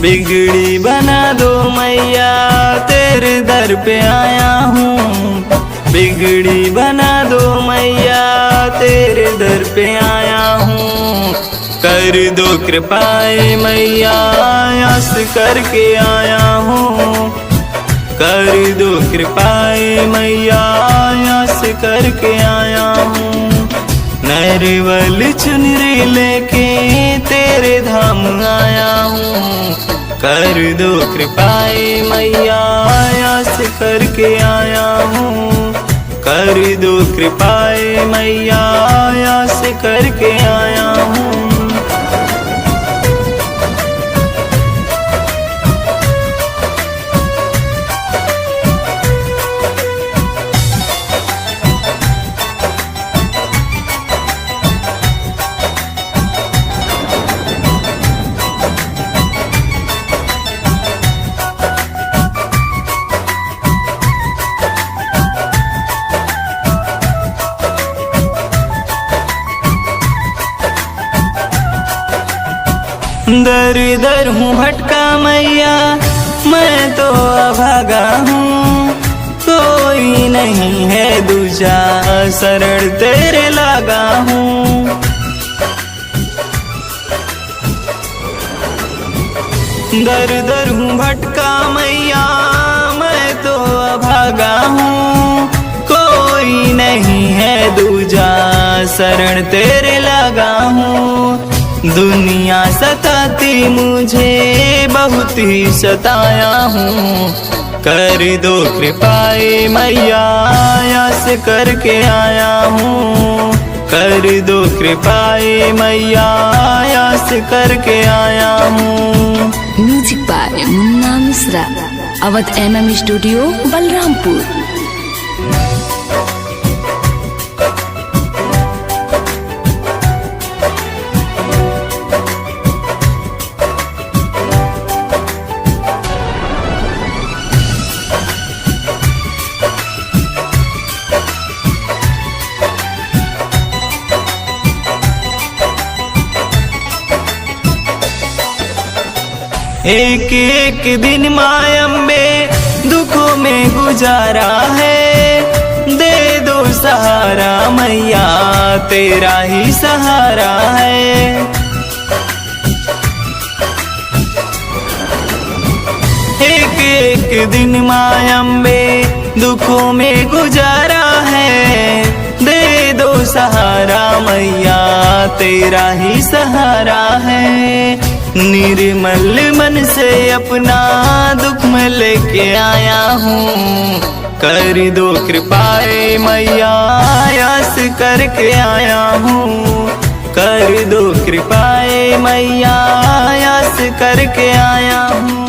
बिगड़ी बना दो मैया तेरे दर पे आया हूँ। बिगड़ी बना दो मैया तेरे दर पे आया हूँ। कर दो कृपाएं मैया आस करके आया हूँ। कर दो कृपाएं मैया आस करके आया हूँ। नरवल चुनरी लेके तेरे धाम आया हूँ। कर दो कृपाएं मैया आस करके आया हूँ। कर दो कृपाएं मैया आस करके आया हूँ। दर दर हूँ भटका मैया मैं तो अभागा हूँ। कोई नहीं है दूजा शरण तेरे लागा हूँ। दर दर हूँ भटका मैया मैं तो अभागा हूँ। कोई नहीं है दूजा शरण तेरे लागा हूँ। दुनिया सताती मुझे बहुत ही सताया हूँ। कर दो कृपाएं मैया आस करके आया हूँ। कर दो कृपाएं मैया आस करके आया हूँ। Music by Munna Mishra, Awadh MM studio Balrampur. एक एक दिन माँ अम्बे दुखों में गुजारा है। दे दो सहारा मैया तेरा ही सहारा है। एक एक दिन माँ अम्बे दुखों में गुजारा है। दे दो सहारा मैया तेरा ही सहारा है। निर्मल मन से अपना दुख में लेके आया हूँ। कर दो कृपाएं मैया आस करके आया हूँ। कर दो कृपाएं मैया आस करके आया हूँ।